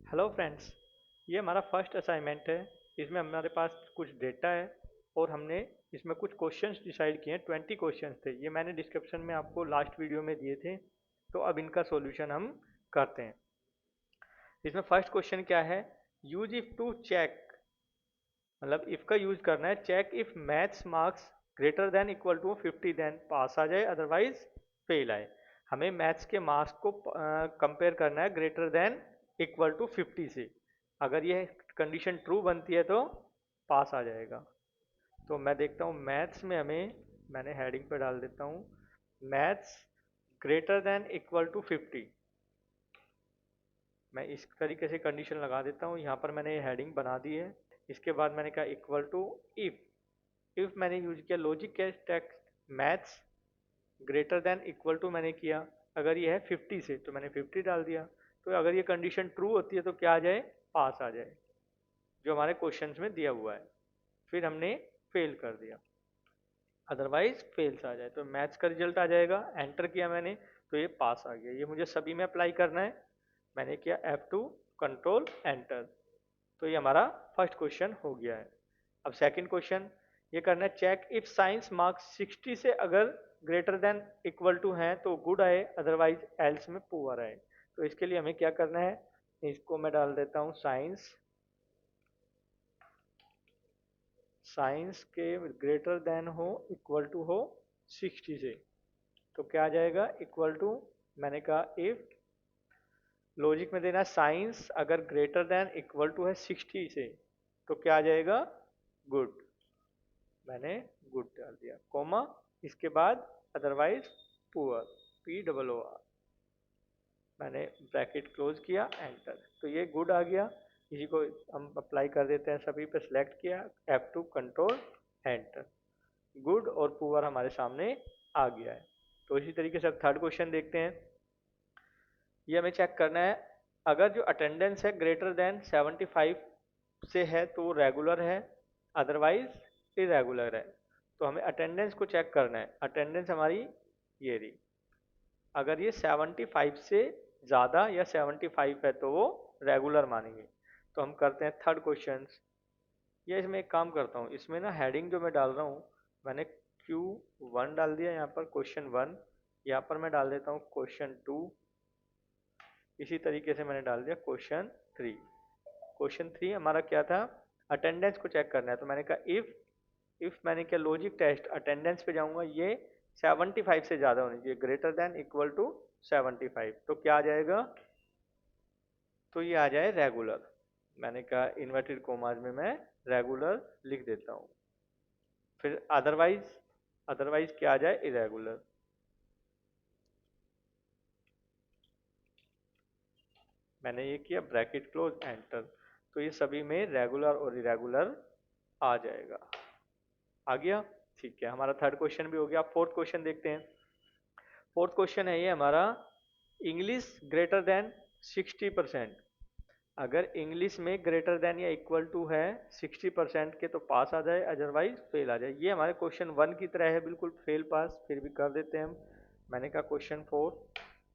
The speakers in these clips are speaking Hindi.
Hello friends. ये हमारा फर्स्ट असाइनमेंट है। इसमें हमारे पास कुछ डेटा है और हमने इसमें कुछ क्वेश्चंस डिसाइड किए हैं। 20 क्वेश्चंस थे। ये मैंने डिस्क्रिप्शन में आपको लास्ट वीडियो में दिए थे। तो अब इनका सॉल्यूशन हम करते हैं। इसमें फर्स्ट क्वेश्चन क्या है? यूज इफ टू चेक, मतलब इफ का यूज करना है। Check if maths marks greater than equal to 50 then pass आ जाए, अदरवाइज फेल आए। हमें मैथ्स के मार्क्स को कंपेयर करना है ग्रेटर देन इक्वल टू 50 से। अगर ये कंडीशन ट्रू बनती है तो पास आ जाएगा। तो मैं देखता हूँ मैथ्स में हमें, मैंने हेडिंग पे डाल देता हूँ maths greater than equal to 50। मैं इस तरीके से कंडीशन लगा देता हूँ। यहाँ पर मैंने ये हेडिंग बना दी है। इसके बाद मैंने कहा इक्वल टू इफ। इफ मैंने यूज किया लॉजिक के text, maths greater than equal to मैंने किया। अगर ये है 50 से तो मैंने 50 डाल दिया। तो अगर ये कंडीशन ट्रू होती है तो क्या आ जाए? पास आ जाए, जो हमारे क्वेश्चंस में दिया हुआ है। फिर हमने फेल कर दिया, अदरवाइज फेल्स आ जाए। तो मैथ्स का रिजल्ट आ जाएगा। एंटर किया मैंने तो ये पास आ गया। ये मुझे सभी में अप्लाई करना है। मैंने किया F2 कंट्रोल एंटर। तो ये हमारा फर्स्ट क्वेश्चन हो गया है। अब सेकंड क्वेश्चन ये करना है। चेक इफ साइंस मार्क्स 60 से अगर ग्रेटर देन इक्वल टू है तो गुड आए, अदरवाइज एल्स में पुअर आए। तो इसके लिए हमें क्या करना है? इसको मैं डाल देता हूँ साइंस। साइंस के ग्रेटर देन हो, इक्वल टू हो 60 से। तो क्या आ जाएगा? इक्वल टू, मैंने कहा इफ, लॉजिक में देना है साइंस अगर ग्रेटर देन इक्वल टू है 60 से तो क्या आ जाएगा? गुड। मैंने गुड डाल दिया, कोमा, इसके बाद अदरवाइज पुअर, POOR। मैंने ब्रैकेट क्लोज किया, एंटर। तो ये गुड आ गया। इसी को हम अप्लाई कर देते हैं सभी पे। सिलेक्ट किया, F2 कंट्रोल एंटर। गुड और पुअर हमारे सामने आ गया है। तो इसी तरीके से अब थर्ड क्वेश्चन देखते हैं। ये हमें चेक करना है। अगर जो अटेंडेंस है ग्रेटर देन 75 से है तो वो रेगुलर है, अदरवाइज इरेगुलर है। तो हमें अटेंडेंस को चेक करना है। अटेंडेंस हमारी ये रही। अगर ये 75 से ज़्यादा या 75 है तो वो रेगुलर मानेंगे। तो हम करते हैं थर्ड क्वेश्चन। ये इसमें एक काम करता हूँ, इसमें ना हेडिंग जो मैं डाल रहा हूँ, मैंने Q1 डाल दिया यहाँ पर, क्वेश्चन 1। यहाँ पर मैं डाल देता हूँ क्वेश्चन 2। इसी तरीके से मैंने डाल दिया क्वेश्चन 3। क्वेश्चन 3 हमारा क्या था? अटेंडेंस को चेक करना है। तो मैंने कहा इफ मैंने क्या, लॉजिक टेस्ट, अटेंडेंस पे जाऊंगा। ये 75 से ज़्यादा होनी चाहिए, ग्रेटर देन इक्वल टू 75। तो क्या आ जाएगा? तो ये आ जाए रेगुलर। मैंने कहा इन्वर्टेड कोमाज में मैं रेगुलर लिख देता हूँ। फिर अदरवाइज, अदरवाइज क्या आ जाए? इरेगुलर। मैंने ये किया, ब्रैकेट क्लोज एंटर। तो ये सभी में रेगुलर और इरेगुलर आ जाएगा। आ गया? ठीक है, हमारा थर्ड क्वेश्चन भी हो गया। फोर्थ क्वेश्चन देखते हैं। फोर्थ क्वेश्चन है ये हमारा, इंग्लिश ग्रेटर देन 60%। अगर इंग्लिश में ग्रेटर देन या इक्वल टू है 60% के तो पास आ जाए, अदरवाइज फेल आ जाए। ये हमारे क्वेश्चन 1 की तरह है, बिल्कुल फेल पास। फिर भी कर देते हैं हम। मैंने कहा क्वेश्चन 4,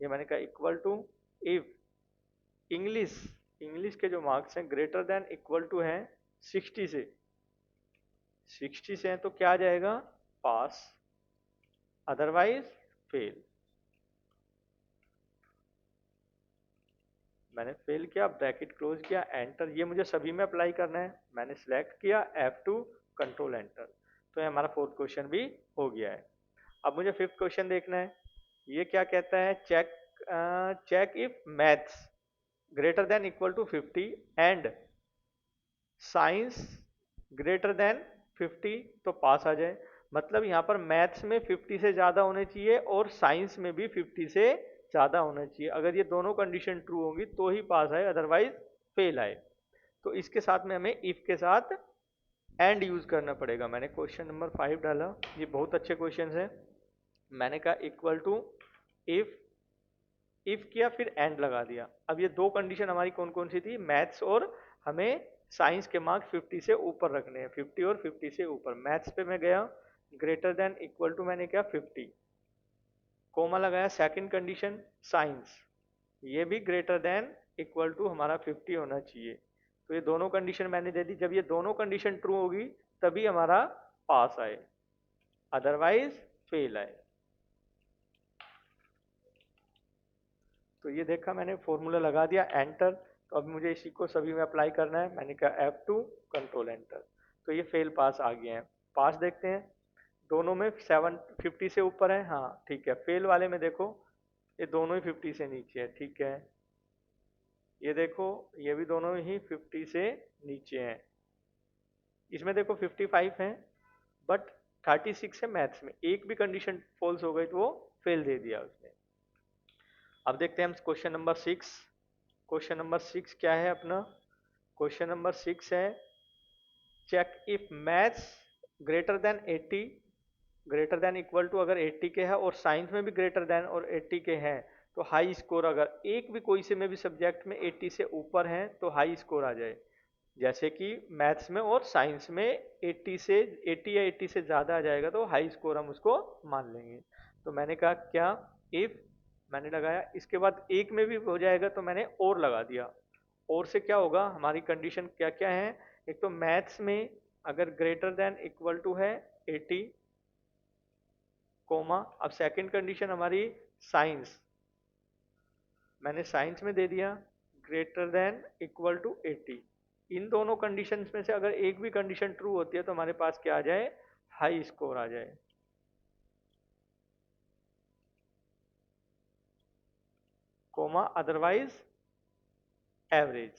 ये मैंने कहा equal to if English, English के जो मार्क्स हैं ग्रेटर देन इक्वल टू हैं 60 से। 60 से हैं तो क्या आ जाएगा? पास, अदरवाइज फेल। मैंने फेल किया, ब्रैकेट क्लोज किया, एंटर। ये मुझे सभी में अप्लाई करना है। मैंने सिलेक्ट किया, F2 कंट्रोल एंटर। तो ये हमारा फोर्थ क्वेश्चन भी हो गया है। अब मुझे फिफ्थ क्वेश्चन देखना है। ये क्या कहता है? Check if maths greater than equal to 50 and science greater than 50 तो पास आ जाए। मतलब यहाँ पर मैथ्स में 50 से ज़्यादा होने चाहिए और साइंस में भी 50 से ज़्यादा होना चाहिए। अगर ये दोनों कंडीशन ट्रू होंगी तो ही पास आए, अदरवाइज फेल आए। तो इसके साथ में हमें इफ के साथ एंड यूज करना पड़ेगा। मैंने क्वेश्चन नंबर 5 डाला। ये बहुत अच्छे क्वेश्चन है। मैंने कहा इक्वल टू इफ किया, फिर एंड लगा दिया। अब ये दो कंडीशन हमारी कौन कौन सी थी? मैथ्स और हमें साइंस के मार्क्स 50 से ऊपर रखने हैं। 50 और 50 से ऊपर। मैथ्स पे मैं गया, ग्रेटर देन इक्वल टू मैंने क्या, 50, कोमा लगाया। सेकंड कंडीशन साइंस, ये भी ग्रेटर देन इक्वल टू हमारा 50 होना चाहिए। तो ये दोनों कंडीशन मैंने दे दी, जब ये दोनों कंडीशन ट्रू होगी तभी हमारा पास आए, अदरवाइज फेल आए। तो ये देखा मैंने, फॉर्मूला लगा दिया एंटर। तो अब मुझे इसी को सभी में अप्लाई करना है, मैंने कहा F2 कंट्रोल एंटर। तो ये फेल पास आ गए हैं। पास देखते हैं, दोनों में 750 से ऊपर है, हाँ ठीक है। फेल वाले में देखो ये दोनों ही 50 से नीचे है, ठीक है। ये देखो ये भी दोनों ही 50 से नीचे हैं। इसमें देखो 55 है बट 36 है मैथ्स में, एक भी कंडीशन फॉल्स हो गई तो वो फेल दे दिया उसने। अब देखते हैं हम क्वेश्चन नंबर 6। क्वेश्चन नंबर 6 क्या है अपना? क्वेश्चन नंबर 6 है check if maths greater than 80, greater than equal to अगर 80 के है और साइंस में भी ग्रेटर देन और 80 के हैं तो हाई स्कोर, अगर एक भी कोई से में भी सब्जेक्ट में 80 से ऊपर है तो हाई स्कोर आ जाए। जैसे कि मैथ्स में और साइंस में 80 या 80 से ज़्यादा आ जाएगा तो हाई स्कोर हम उसको मान लेंगे। तो मैंने कहा क्या, इफ मैंने लगाया, इसके बाद एक में भी हो जाएगा तो मैंने और लगा दिया। और से क्या होगा, हमारी कंडीशन क्या क्या है? एक तो मैथ्स में अगर ग्रेटर देन इक्वल टू है 80 कोमा, अब सेकंड कंडीशन हमारी साइंस, मैंने साइंस में दे दिया ग्रेटर देन इक्वल टू 80। इन दोनों कंडीशंस में से अगर एक भी कंडीशन ट्रू होती है तो हमारे पास क्या आ जाए, हाई स्कोर आ जाए। कोमा अदरवाइज एवरेज,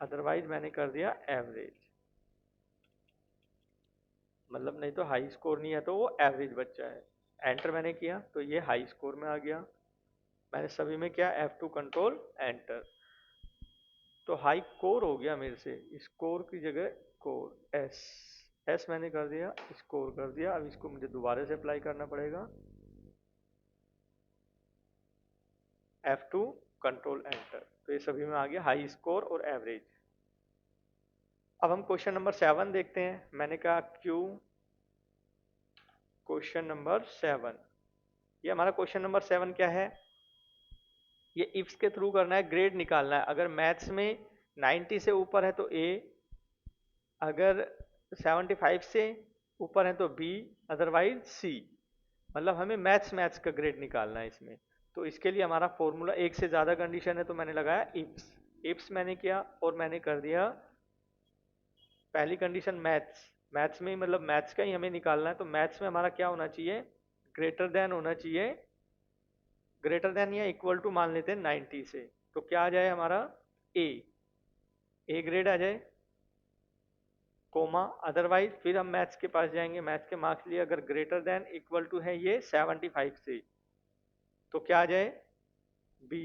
अदरवाइज मैंने कर दिया एवरेज, मतलब नहीं तो हाई स्कोर नहीं है तो वो एवरेज बच्चा है। एंटर मैंने किया तो ये हाई स्कोर में आ गया। मैंने सभी में किया F2 कंट्रोल एंटर, तो हाई कोर हो गया मेरे से, स्कोर की जगह कोर, एस एस मैंने कर दिया, स्कोर कर दिया। अब इसको मुझे दोबारा से अप्लाई करना पड़ेगा, F2 कंट्रोल एंटर, तो ये सभी में आ गया हाई स्कोर और एवरेज। अब हम क्वेश्चन नंबर 7 देखते हैं। मैंने कहा क्यू क्वेश्चन नंबर 7, ये हमारा क्वेश्चन नंबर 7 क्या है, ये इफ्स के थ्रू करना है, ग्रेड निकालना है। अगर मैथ्स में 90 से ऊपर है तो ए, अगर 75 से ऊपर है तो बी, अदरवाइज सी। मतलब हमें मैथ्स का ग्रेड निकालना है इसमें। तो इसके लिए हमारा फॉर्मूला, एक से ज़्यादा कंडीशन है तो मैंने लगाया इफ्स, इफ्स मैंने किया और मैंने कर दिया पहली कंडीशन मैथ्स, मैथ्स में मतलब मैथ्स का ही हमें निकालना है। तो मैथ्स में हमारा क्या होना चाहिए, ग्रेटर देन होना चाहिए, ग्रेटर देन या इक्वल टू मान लेते हैं 90 से। तो क्या आ जाए हमारा, ए, ए ग्रेड आ जाए, कोमा अदरवाइज फिर हम मैथ्स के पास जाएंगे, मैथ्स के मार्क्स लिए अगर ग्रेटर देन इक्वल टू है ये 75 से तो क्या आ जाए, बी,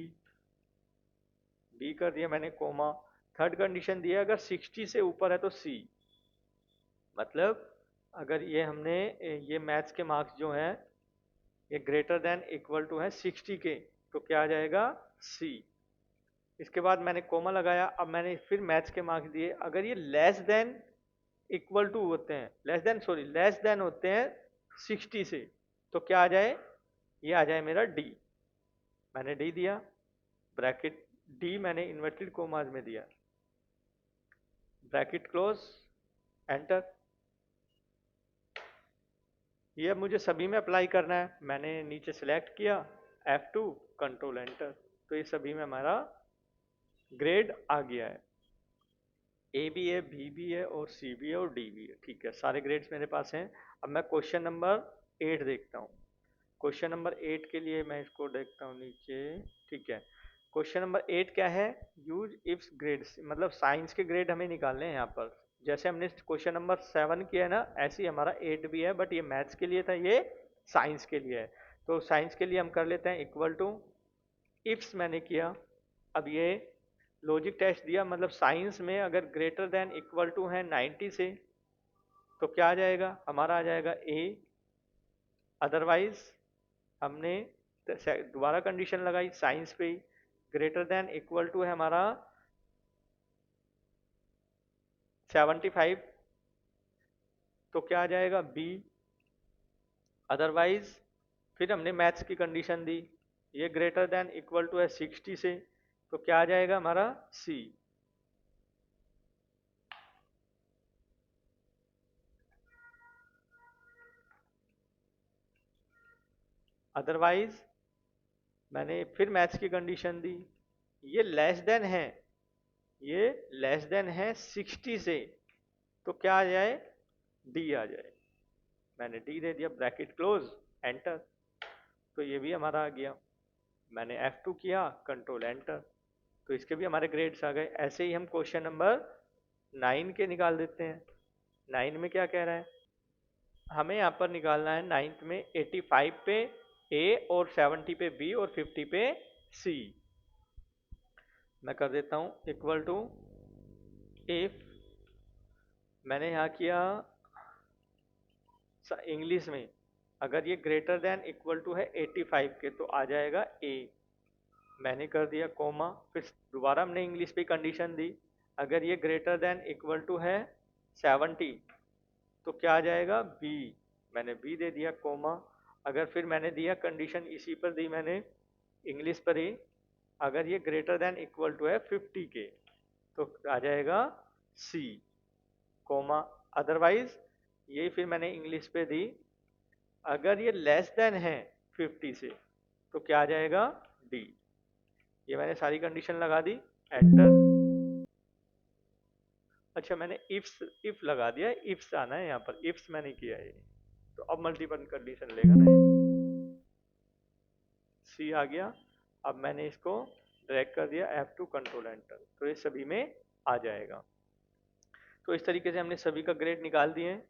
बी कर दिया मैंने कोमा। थर्ड कंडीशन दिया अगर 60 से ऊपर है तो सी, मतलब अगर ये हमने ये मैथ्स के मार्क्स जो हैं ये ग्रेटर देन इक्वल टू है 60 के तो क्या आ जाएगा, सी। इसके बाद मैंने कोमा लगाया, अब मैंने फिर मैथ्स के मार्क्स दिए, अगर ये लेस देन इक्वल टू होते हैं, लेस देन होते हैं 60 से तो क्या आ जाए, ये आ जाए मेरा डी। मैंने डी दिया, ब्रैकेट डी मैंने इन्वर्टेड कोमास में दिया, ब्रैकेट क्लोज एंटर। ये अब मुझे सभी में अप्लाई करना है, मैंने नीचे सेलेक्ट किया F2 कंट्रोल एंटर, तो ये सभी में हमारा ग्रेड आ गया है, ए भी है, बी भी है और सी भी है और डी भी है, ठीक है, सारे ग्रेड्स मेरे पास हैं। अब मैं क्वेश्चन नंबर 8 देखता हूँ। क्वेश्चन नंबर 8 के लिए मैं इसको देखता हूँ नीचे, ठीक है। क्वेश्चन नंबर 8 क्या है, यूज इफ्स ग्रेड्स, मतलब साइंस के ग्रेड हमें निकालने हैं यहाँ पर। जैसे हमने क्वेश्चन नंबर 7 किया है ना, ऐसे ही हमारा 8 भी है, बट ये मैथ्स के लिए था, ये साइंस के लिए है। तो साइंस के लिए हम कर लेते हैं इक्वल टू, इफ्स मैंने किया, अब ये लॉजिक टेस्ट दिया, मतलब साइंस में अगर ग्रेटर देन इक्वल टू है 90 से तो क्या आ जाएगा, हमारा आ जाएगा ए, अदरवाइज हमने दोबारा कंडीशन लगाई साइंस पे ही, ग्रेटर देन इक्वल टू है हमारा 75 तो क्या आ जाएगा, बी, अदरवाइज फिर हमने मैथ्स की कंडीशन दी, ये ग्रेटर देन इक्वल टू है 60 से तो क्या आ जाएगा हमारा सी। अदरवाइज मैंने फिर मैथ्स की कंडीशन दी, ये लेस देन है, ये लेस देन है 60 से, तो क्या आ जाए, डी आ जाए। मैंने डी दे दिया, ब्रैकेट क्लोज, एंटर, तो ये भी हमारा आ गया। मैंने F2 किया, कंट्रोल एंटर, तो इसके भी हमारे ग्रेड्स आ गए। ऐसे ही हम क्वेश्चन नंबर 9 के निकाल देते हैं। 9 में क्या कह रहा है, हमें यहाँ पर निकालना है 9th में 85 पे ए और 70 पे बी और 50 पे सी। मैं कर देता हूँ इक्वल टू, इफ मैंने यहाँ किया इंग्लिश में, अगर ये ग्रेटर देन इक्वल टू है 85 के तो आ जाएगा ए, मैंने कर दिया कोमा, फिर दोबारा हमने इंग्लिश पे कंडीशन दी, अगर ये ग्रेटर देन इक्वल टू है 70 तो क्या आ जाएगा बी, मैंने बी दे दिया कोमा, अगर फिर मैंने दिया कंडीशन इसी पर दी मैंने इंग्लिश पर ही, अगर ये ग्रेटर देन इक्वल टू है 50 के तो आ जाएगा सी कोमा, अदरवाइज ये फिर मैंने इंग्लिश पे दी, अगर ये लेस देन है 50 से तो क्या आ जाएगा डी। ये मैंने सारी कंडीशन लगा दी, एंटर। अच्छा मैंने इफ लगा दिया, इफ्स आना है यहाँ पर, इफ्स मैंने किया है, तो अब मल्टीपल कंडीशन लेगा ना, सी आ गया। अब मैंने इसको ड्रैग कर दिया F2 कंट्रोल एंटर, तो ये सभी में आ जाएगा। तो इस तरीके से हमने सभी का ग्रेड निकाल दिए हैं,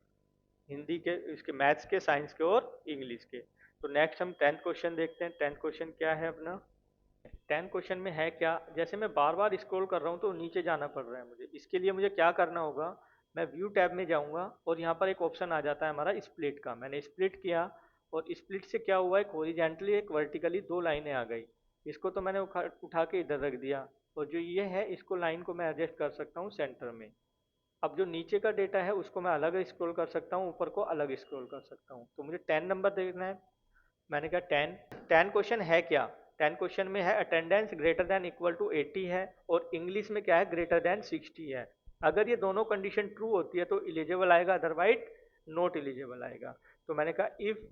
हिंदी के, इसके मैथ्स के, साइंस के और इंग्लिश के। तो नेक्स्ट हम 10th क्वेश्चन देखते हैं। 10th क्वेश्चन क्या है अपना, 10 क्वेश्चन में है क्या, जैसे मैं बार बार स्क्रॉल कर रहा हूँ तो नीचे जाना पड़ रहा है मुझे, इसके लिए मुझे क्या करना होगा, मैं व्यू टैब में जाऊँगा और यहाँ पर एक ऑप्शन आ जाता है हमारा स्प्लिट का, मैंने स्प्लिट किया और स्प्लिट से क्या हुआ, एक हॉरिजॉन्टली एक वर्टिकली दो लाइनें आ गई, इसको तो मैंने उठा के इधर रख दिया, और जो ये है इसको लाइन को मैं एडजस्ट कर सकता हूँ सेंटर में। अब जो नीचे का डेटा है उसको मैं अलग स्क्रॉल कर सकता हूँ, ऊपर को अलग स्क्रॉल कर सकता हूँ। तो मुझे 10 नंबर देखना है, मैंने कहा 10 क्वेश्चन है क्या, 10 क्वेश्चन में है attendance greater than equal to 80 है, और इंग्लिश में क्या है, ग्रेटर देन 60 है। अगर ये दोनों कंडीशन ट्रू होती है तो एलिजिबल आएगा, अदरवाइज नॉट एलिजिबल आएगा। तो मैंने कहा इफ,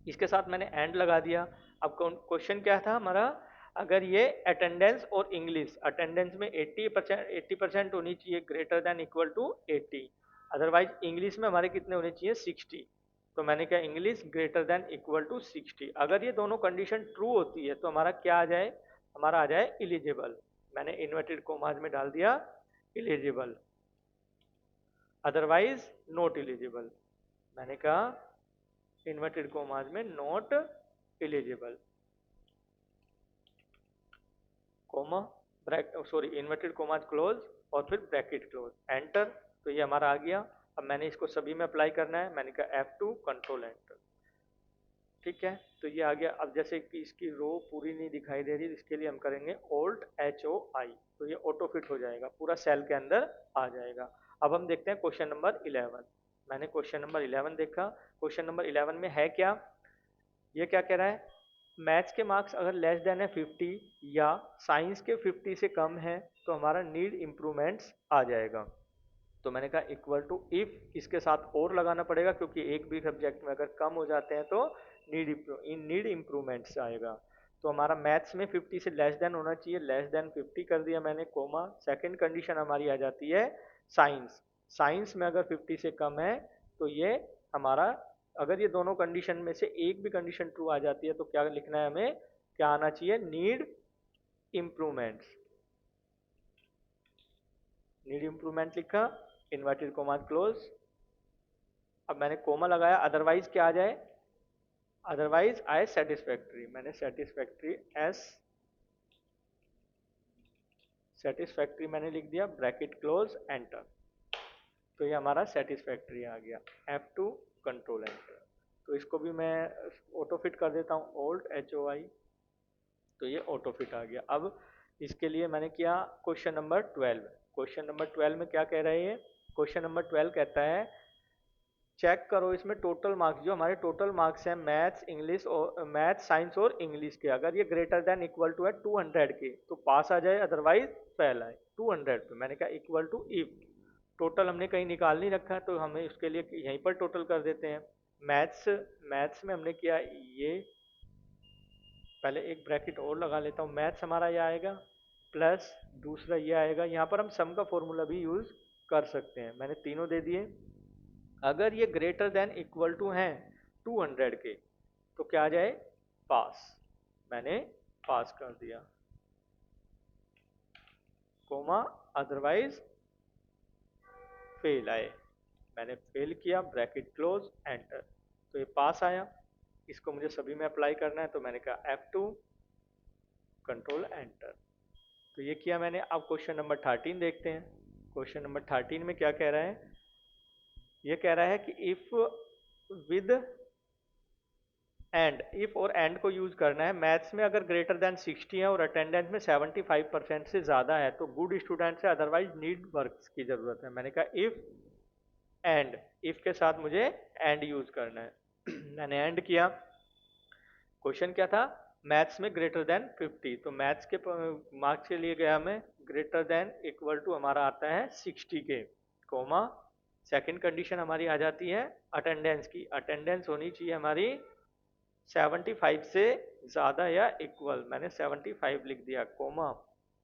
इसके साथ मैंने एंड लगा दिया। अब क्वेश्चन क्या था हमारा, अगर ये अटेंडेंस और इंग्लिश, अटेंडेंस में 80% होनी चाहिए greater than equal to 80, otherwise English में हमारे कितने होने चाहिए 60। तो मैंने कहा English greater than equal to 60, अगर ये दोनों कंडीशन ट्रू होती है तो हमारा क्या आ जाए, हमारा आ जाए एलिजिबल। मैंने इन्वर्टेड कोमास में डाल दिया एलिजिबल, अदरवाइज नॉट एलिजिबल। मैंने कहा इन्वर्टेड कोमास में not eligible, comma, sorry inverted comma close और फिर ब्रैकेट क्लोज, एंटर। तो ये हमारा आ गया। अब मैंने इसको सभी में अप्लाई करना है, मैंने कहा F2 कंट्रोल एंटर, ठीक है। तो ये आ गया। अब जैसे कि इसकी रो पूरी नहीं दिखाई दे रही, इसके लिए हम करेंगे Alt HOI, तो ये ऑटो फिट हो जाएगा, पूरा सेल के अंदर आ जाएगा। अब हम देखते हैं क्वेश्चन नंबर 11। मैंने क्वेश्चन नंबर 11 देखा। क्वेश्चन नंबर 11 में है क्या, ये क्या कह रहा है, मैथ्स के मार्क्स अगर लेस देन है 50 या साइंस के 50 से कम है तो हमारा नीड इम्प्रूवमेंट्स आ जाएगा। तो मैंने कहा इक्वल टू इफ, इसके साथ और लगाना पड़ेगा क्योंकि एक भी सब्जेक्ट में अगर कम हो जाते हैं तो नीड इम्प्रूवमेंट्स आएगा। तो हमारा मैथ्स में 50 से लेस देन होना चाहिए, लेस देन 50 कर दिया मैंने, कोमा। सेकंड कंडीशन हमारी आ जाती है साइंस, साइंस में अगर 50 से कम है तो ये हमारा, अगर ये दोनों कंडीशन में से एक भी कंडीशन ट्रू आ जाती है तो क्या लिखना है हमें, क्या आना चाहिए, नीड इम्प्रूवमेंट्स। नीड इम्प्रूवमेंट लिखा, इन्वर्टेड कोमा क्लोज। अब मैंने कोमा लगाया, अदरवाइज क्या आ जाए, अदरवाइज आए सेटिस्फैक्ट्री, मैंने सेटिस्फैक्ट्री एस, सेटिस्फैक्ट्री मैंने लिख दिया, ब्रैकेट क्लोज एंटर। तो ये हमारा सेटिस्फैक्ट्री आ गया, F2 कंट्रोल एंटर। तो इसको भी मैं ऑटो फिट कर देता हूँ, Alt HOI, तो ये ऑटो फिट आ गया। अब इसके लिए मैंने किया क्वेश्चन नंबर 12। क्वेश्चन नंबर 12 में क्या कह रहे हैं, क्वेश्चन नंबर 12 कहता है चेक करो इसमें टोटल मार्क्स, जो हमारे टोटल मार्क्स हैं मैथ्स इंग्लिश और मैथ्स साइंस और इंग्लिश के, अगर ये ग्रेटर देन इक्वल टू है 200 के तो पास आ जाए, अदरवाइज फेल आए। 200 पे मैंने कहा इक्वल टू इफ, टोटल हमने कहीं निकाल नहीं रखा तो हमें उसके लिए यहीं पर टोटल कर देते हैं। मैथ्स मैथ्स में हमने किया ये, पहले एक ब्रैकेट और लगा लेता हूँ, मैथ्स हमारा ये आएगा प्लस दूसरा ये आएगा, यहाँ पर हम सम का फॉर्मूला भी यूज कर सकते हैं, मैंने तीनों दे दिए। अगर ये ग्रेटर देन इक्वल टू हैं 200 के तो क्या आ जाए, पास, मैंने पास कर दिया, कोमा अदरवाइज फेल आए, मैंने फेल किया, ब्रैकेट क्लोज, एंटर, तो ये पास आया। इसको मुझे सभी में अप्लाई करना है तो मैंने कहा F2 कंट्रोल एंटर, तो ये किया मैंने। अब क्वेश्चन नंबर 13 देखते हैं। क्वेश्चन नंबर 13 में क्या कह रहा है, ये कह रहा है कि इफ विद एंड, इफ और एंड को यूज करना है मैथ्स में, अगर ग्रेटर देन 60 है और अटेंडेंस में 75% से ज्यादा है तो गुड स्टूडेंट है, अदरवाइज नीड वर्क्स की जरूरत है। मैंने कहा इफ एंड, इफ के साथ मुझे एंड यूज करना है मैंने एंड किया। क्वेश्चन क्या था, मैथ्स में ग्रेटर देन 50, तो मैथ्स के मार्क्स के लिए गया मैं, ग्रेटर देन इक्वल टू हमारा आता है 60 के, कोमा सेकंड कंडीशन हमारी आ जाती है अटेंडेंस की, अटेंडेंस होनी चाहिए हमारी 75 से ज्यादा या इक्वल, मैंने 75 लिख दिया, कोमा।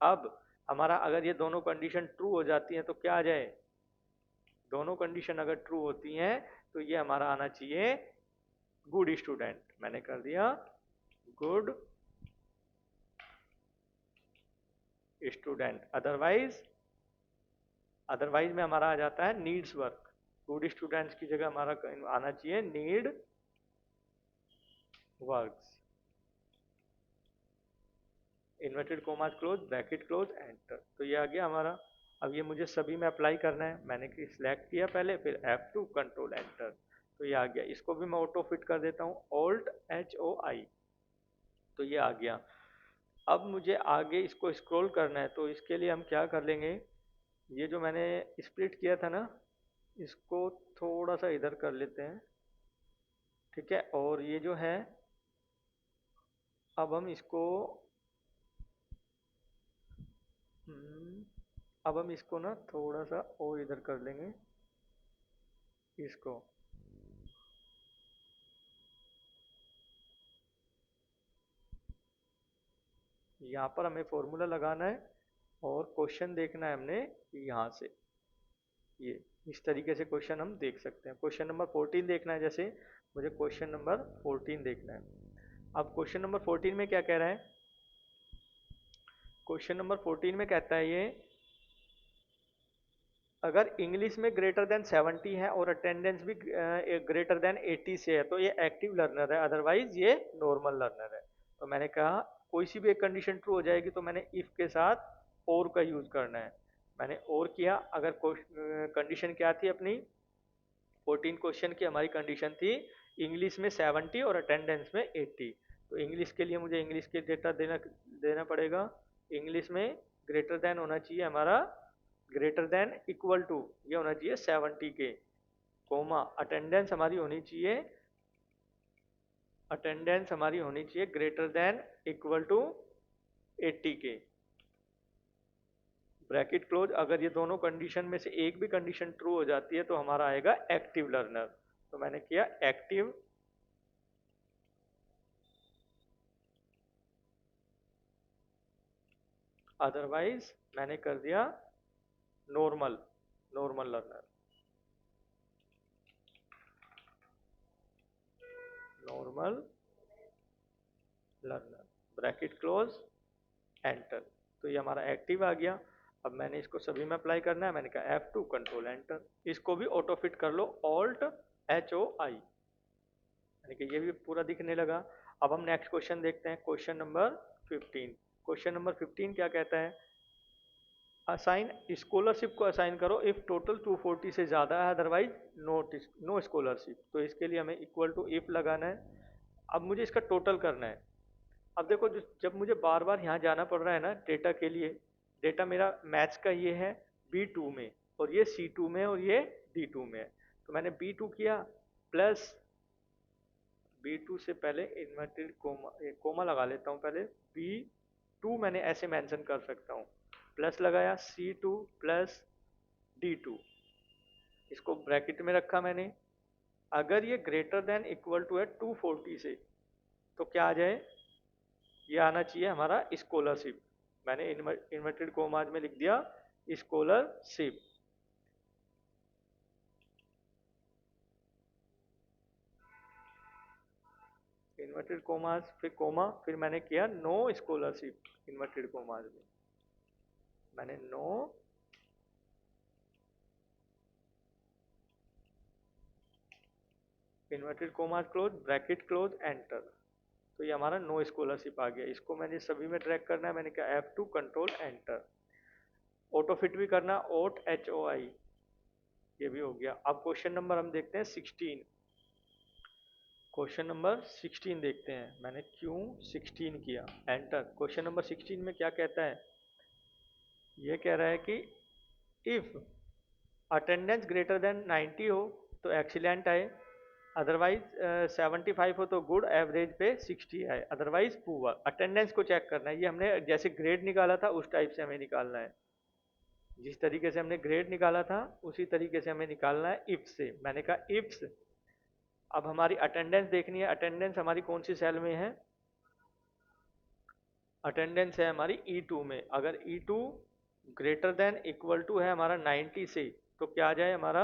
अब हमारा अगर ये दोनों कंडीशन ट्रू हो जाती हैं तो क्या आ जाए, दोनों कंडीशन अगर ट्रू होती हैं तो ये हमारा आना चाहिए गुड स्टूडेंट, मैंने कर दिया गुड स्टूडेंट, अदरवाइज, अदरवाइज में हमारा आ जाता है नीड्स वर्क, गुड स्टूडेंट्स की जगह हमारा आना चाहिए need works, inverted commas close, bracket close, enter, तो ये आ गया हमारा। अब ये मुझे सभी में अप्लाई करना है, मैंने सिलेक्ट किया पहले, फिर F2 कंट्रोल एंटर, तो ये आ गया। इसको भी मैं ऑटो फिट कर देता हूँ, ऑल्ट HOI, तो ये आ गया। अब मुझे आगे इसको स्क्रॉल करना है तो इसके लिए हम क्या कर लेंगे, ये जो मैंने स्प्लिट किया था ना, इसको थोड़ा सा इधर कर लेते हैं, ठीक है, और ये जो है अब हम इसको अब हम इसको ना थोड़ा सा और इधर कर लेंगे, इसको यहाँ पर हमें फॉर्मूला लगाना है और क्वेश्चन देखना है हमने यहाँ से, ये इस तरीके से क्वेश्चन हम देख सकते हैं। क्वेश्चन नंबर 14 देखना है, जैसे मुझे क्वेश्चन नंबर 14 देखना है। अब क्वेश्चन नंबर 14 में क्या कह रहा है, क्वेश्चन नंबर 14 में कहता है ये, अगर इंग्लिश में ग्रेटर देन 70 है और अटेंडेंस भी ग्रेटर देन 80 से है तो ये एक्टिव लर्नर है, अदरवाइज ये नॉर्मल लर्नर है। तो मैंने कहा कोई सी भी एक कंडीशन ट्रू हो जाएगी तो मैंने इफ के साथ और का यूज करना है, मैंने और किया। अगर कंडीशन क्या थी अपनी 14 क्वेश्चन की, हमारी कंडीशन थी इंग्लिश में 70 और अटेंडेंस में 80, तो इंग्लिश के लिए मुझे इंग्लिश के डेटा देना पड़ेगा। इंग्लिश में ग्रेटर देन होना चाहिए हमारा, ग्रेटर देन इक्वल टू ये होना चाहिए 70 के, कोमा अटेंडेंस हमारी होनी चाहिए, अटेंडेंस हमारी होनी चाहिए ग्रेटर देन इक्वल टू 80 के, ब्रैकेट क्लोज। अगर ये दोनों कंडीशन में से एक भी कंडीशन ट्रू हो जाती है तो हमारा आएगा एक्टिव लर्नर, तो मैंने किया एक्टिव, अदरवाइज मैंने कर दिया normal, normal learner, normal learner, bracket close, enter, तो ये हमारा एक्टिव आ गया। अब मैंने इसको सभी में अप्लाई करना है, मैंने कहा F2 कंट्रोल एंटर, इसको भी ऑटो फिट कर लो, ऑल्ट HOI, यानी कि ये भी पूरा दिखने लगा। अब हम नेक्स्ट क्वेश्चन देखते हैं, क्वेश्चन नंबर 15। क्वेश्चन नंबर 15 क्या कहता है, असाइन स्कॉलरशिप को असाइन करो इफ टोटल 240 से ज़्यादा है, अदरवाइज नो स्कॉलरशिप, तो इसके लिए हमें इक्वल टू इफ लगाना है। अब मुझे इसका टोटल करना है। अब देखो जब मुझे बार बार यहाँ जाना पड़ रहा है ना डेटा के लिए, डेटा मेरा मैथ्स का ये है B2 में और ये C2 में और ये D2 में है, तो मैंने B2 किया प्लस B2 से पहले इन्वर्टेड कोमा, कोमा लगा लेता हूँ पहले, B2 मैंने ऐसे मेंशन कर सकता हूँ, प्लस लगाया C2 प्लस D2, इसको ब्रैकेट में रखा मैंने। अगर ये ग्रेटर देन इक्वल टू है 240 से, तो क्या आ जाए, ये आना चाहिए हमारा स्कॉलरशिप। मैंने इन्वर्टेड कोमाज में लिख दिया स्कॉलरशिप। इन्वर्टेड कोमाज फिर कोमा, फिर मैंने किया नो स्कॉलरशिप, इन्वर्टेड कोमाज में मैंने no inverted commas close, bracket close, enter. तो ये हमारा नो स्कॉलरशिप आ गया। इसको मैंने सभी में ट्रैक करना है, मैंने कहा F2 control enter. Auto fit भी करना, ओट HOI, ये भी हो गया। अब क्वेश्चन नंबर हम देखते हैं 16। क्वेश्चन नंबर 16 देखते हैं, मैंने क्यों 16 किया, एंटर। क्वेश्चन नंबर 16 में क्या कहता है, ये कह रहा है कि इफ अटेंडेंस ग्रेटर देन 90 हो तो एक्सीलेंट आए, अदरवाइज 75 हो तो गुड, एवरेज पे 60 आए, अदरवाइज पुअर। अटेंडेंस को चेक करना है, ये हमने जैसे ग्रेड निकाला था उस टाइप से हमें निकालना है, जिस तरीके से हमने ग्रेड निकाला था उसी तरीके से हमें निकालना है इफ से। मैंने कहा इफ्स। अब हमारी अटेंडेंस देखनी है, अटेंडेंस हमारी कौन सी सेल में है, अटेंडेंस है हमारी E2 में। अगर E2 greater than equal to है हमारा 90 से, तो क्या आ जाए हमारा,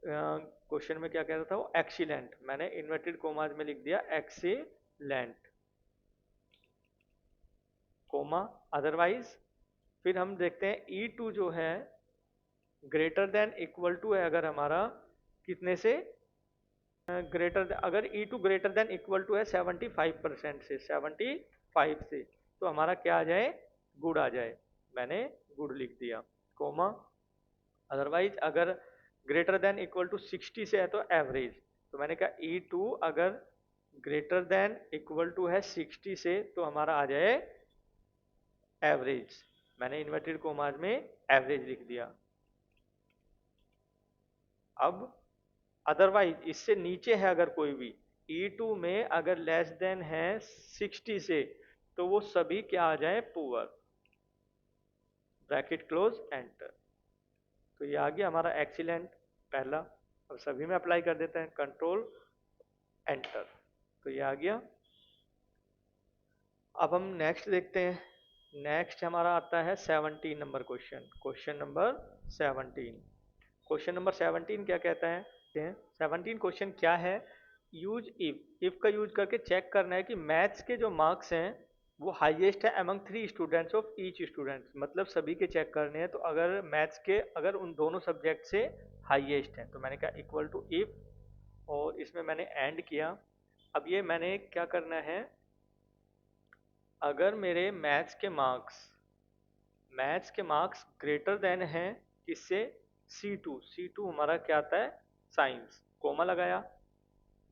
क्वेश्चन में क्या कह रहा था वो, एक्सीलेंट। मैंने इन्वर्टेड कोमाज में लिख दिया एक्सीलेंट, कोमा, अदरवाइज। फिर हम देखते हैं E2 जो है ग्रेटर देन इक्वल टू है अगर हमारा कितने से, ग्रेटर, अगर E2 greater than equal to है 75% से, 75 से, तो हमारा क्या आ जाए, गुड आ जाए। मैंने गुड लिख दिया, कोमा, अदरवाइज अगर ग्रेटर देन इक्वल टू 60 से है तो एवरेज। तो मैंने कहा E2 अगर ग्रेटर देन इक्वल टू है 60 से तो हमारा आ जाए एवरेज। मैंने इन्वर्टेड कोमाज में एवरेज लिख दिया। अब अदरवाइज इससे नीचे है अगर कोई भी, E2 में अगर लेस देन है 60 से, तो वो सभी क्या आ जाए, पुअर, ब्रैकेट क्लोज, एंटर। तो ये आ गया हमारा एक्सीलेंट पहला। अब सभी में अप्लाई कर देते हैं, कंट्रोल एंटर, तो ये आ गया। अब हम नेक्स्ट देखते हैं, नेक्स्ट हमारा आता है 17 number question, question number 17। Question number 17 क्या कहता है, 17 क्वेश्चन क्या है, यूज इफ का यूज करके चेक करना है कि मैथ्स के जो मार्क्स हैं वो हाईएस्ट है among 3 students of each students, मतलब सभी के चेक करने हैं। तो अगर मैथ्स के अगर उन दोनों सब्जेक्ट से हाईएस्ट हैं, तो मैंने कहा इक्वल टू इफ, और इसमें मैंने एंड किया। अब ये मैंने क्या करना है, अगर मेरे मैथ्स के मार्क्स ग्रेटर देन हैं किससे, C2, C2 हमारा क्या आता है, साइंस, कोमा लगाया।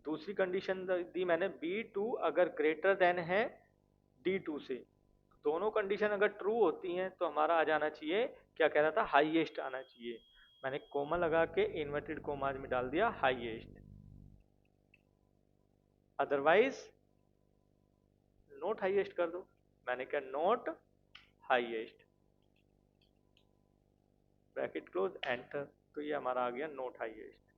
दूसरी कंडीशन दी मैंने B2 अगर ग्रेटर देन है D2 से, दोनों कंडीशन अगर ट्रू होती हैं तो हमारा आ जाना चाहिए, क्या कह रहा था, हाईएस्ट आना चाहिए। मैंने कोमा लगा के इन्वर्टेड कोमाज में डाल दिया हाईएस्ट, अदरवाइज नोट हाईएस्ट कर दो। मैंने कहा note highest, bracket close, enter. तो ये हमारा आ गया नोट हाईएस्ट।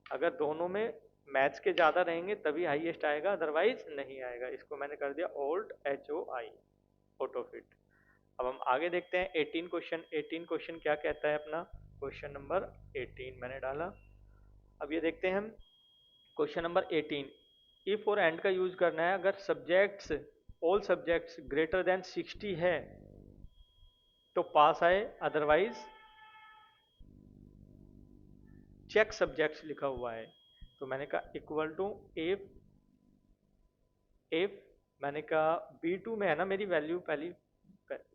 अगर दोनों में मैथ्स के ज्यादा रहेंगे तभी हाईएस्ट आएगा, अदरवाइज नहीं आएगा। इसको मैंने कर दिया ओल्ड HOI, ऑटो फिट। अब हम आगे देखते हैं 18 क्वेश्चन। 18 क्वेश्चन क्या कहता है अपना, क्वेश्चन नंबर 18 मैंने डाला। अब ये देखते हैं हम क्वेश्चन नंबर 18। इफ और एंड का यूज करना है, अगर subjects, all subjects greater then 60 है तो पास आए, अदरवाइज चेक सब्जेक्ट्स लिखा हुआ है। तो मैंने कहा इक्वल टू इफ, इफ मैंने कहा B2 में है ना मेरी वैल्यू, पहली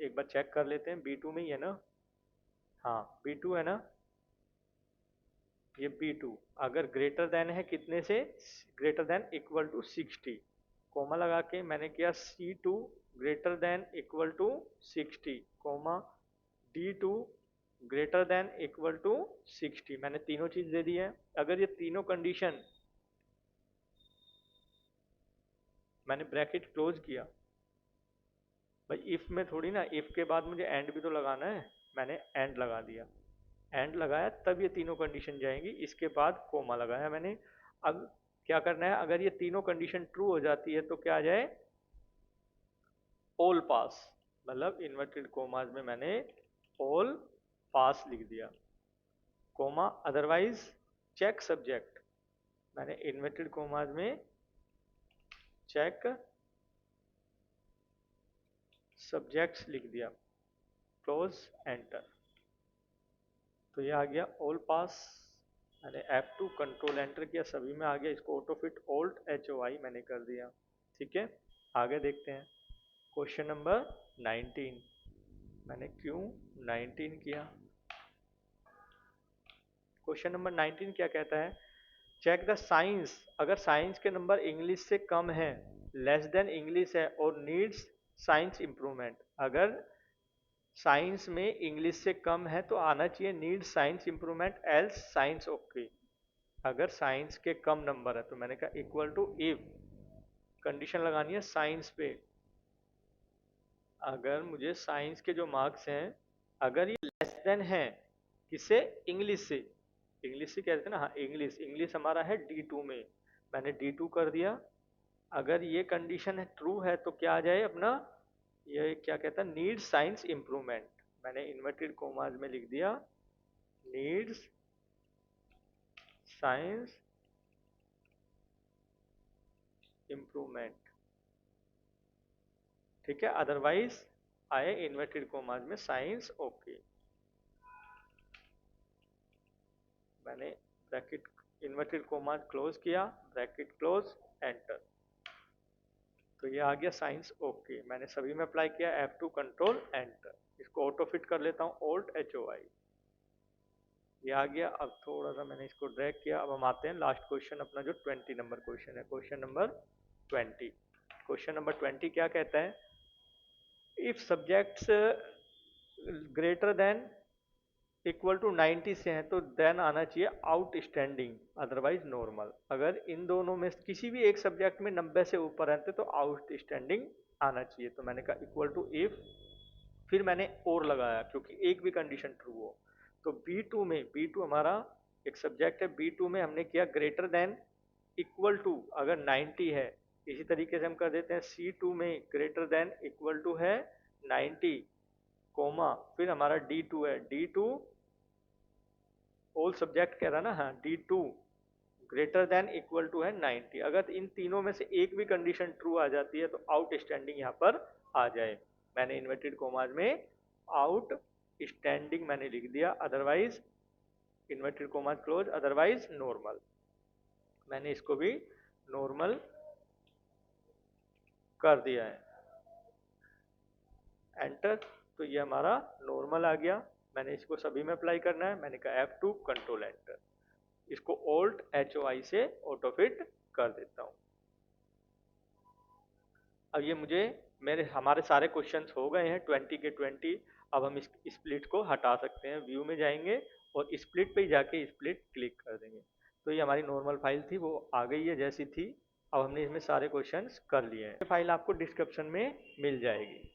एक बार चेक कर लेते हैं, B2 में ही है ना, हाँ B2 है ना, ये B2 अगर ग्रेटर देन है कितने से, greater than equal to 60, comma लगा के मैंने किया C2 greater than equal to 60, comma D2 greater than equal to 60, मैंने तीनों चीज दे दी है। अगर ये तीनों कंडीशन मैंने ब्रैकेट क्लोज किया, भाई इफ में थोड़ी ना, इफ के बाद मुझे एंड भी तो लगाना है, मैंने एंड लगा दिया, एंड लगाया तब ये तीनों कंडीशन जाएंगी, इसके बाद कोमा लगाया मैंने। अब क्या करना है, अगर ये तीनों कंडीशन ट्रू हो जाती है तो क्या आ जाए, ऑल पास, मतलब इन्वर्टेड कोमाज में मैंने ऑल पास लिख दिया, कोमा अदरवाइज चेक सब्जेक्ट, मैंने इन्वर्टेड कोमाज में चेक सब्जेक्ट्स लिख दिया, क्लोज एंटर। तो ये आ गया ऑल पास, मैंने F2 कंट्रोल एंटर किया, सभी में आ गया, इसको ऑटो फिट ऑल्ट HOI मैंने कर दिया। ठीक है, आगे देखते हैं क्वेश्चन नंबर 19, मैंने क्यों 19 किया। क्वेश्चन नंबर 19 क्या कहता है, चेक द साइंस, अगर साइंस के नंबर इंग्लिश से कम है, लेस देन इंग्लिश है और नीड्स साइंस इंप्रूवमेंट, अगर साइंस में इंग्लिश से कम है तो आना चाहिए need science improvement, else science okay. अगर साइंस के कम नंबर है तो मैंने कहा इक्वल टू इफ, कंडीशन लगानी है साइंस पे, अगर मुझे साइंस के जो मार्क्स हैं अगर ये लेस देन है किससे, इंग्लिश से, इंग्लिश से कहते हैं ना, हाँ इंग्लिश, इंग्लिश हमारा है D2 में, मैंने D2 कर दिया। अगर ये कंडीशन है ट्रू है तो क्या आ जाए अपना, ये क्या कहता है, नीड साइंस इंप्रूवमेंट, मैंने इन्वर्टेड कोमाज में लिख दिया नीड्स साइंस इंप्रूवमेंट। ठीक है, अदरवाइज आए इन्वर्टेड कोमाज में साइंस ओके, मैंने ब्रैकेट इन्वर्टेड कोमाज क्लोज किया, ब्रैकेट क्लोज एंटर, तो ये आ गया साइंस ओके, मैंने सभी में अप्लाई किया, F2 कंट्रोल एंटर, इसको ऑटो फिट कर लेता हूँ ऑल्ट HOI, ये आ गया। अब थोड़ा सा मैंने इसको ड्रैग किया, अब हम आते हैं लास्ट क्वेश्चन अपना जो 20 नंबर क्वेश्चन है, क्वेश्चन नंबर 20। क्वेश्चन नंबर 20 क्या कहता है, if subjects greater than equal to 90 से हैं तो देन आना चाहिए आउटस्टैंडिंग अदरवाइज नॉर्मल, अगर इन दोनों में किसी भी एक सब्जेक्ट में 90 से ऊपर रहते तो आउटस्टैंडिंग आना चाहिए, तो मैंने कहा इक्वल टू इफ, फिर मैंने और लगाया क्योंकि एक भी कंडीशन ट्रू हो, तो B2 में, B2 हमारा एक सब्जेक्ट है, B2 में हमने किया ग्रेटर देन इक्वल टू, अगर 90 है, इसी तरीके से हम कर देते हैं C2 में ग्रेटर देन इक्वल टू है 90 कोमा, फिर हमारा D2 है, D2 ऑल सब्जेक्ट कह रहा ना, हाँ D2 greater than equal to है 90, अगर इन तीनों में से एक भी कंडीशन ट्रू आ जाती है तो आउटस्टैंडिंग यहाँ पर आ जाए, मैंने इन्वर्टेड कोमाज में आउट स्टैंडिंग मैंने लिख दिया, otherwise inverted commas close, otherwise normal, मैंने इसको भी नॉर्मल कर दिया है, एंटर, तो ये हमारा नॉर्मल आ गया, मैंने इसको सभी में अप्लाई करना है, मैंने कहा F2 कंट्रोल एंटर, इसको ऑल्ट HOI से ऑटो फिट कर देता हूं। अब ये मुझे हमारे सारे क्वेश्चंस हो गए हैं 20 के 20, अब हम इस स्प्लिट को हटा सकते हैं, व्यू में जाएंगे और स्प्लिट पे ही जाके स्प्लिट क्लिक कर देंगे, तो ये हमारी नॉर्मल फाइल थी वो आ गई है जैसी थी, अब हमने इसमें सारे क्वेश्चंस कर लिए हैं, फाइल आपको डिस्क्रिप्शन में मिल जाएगी।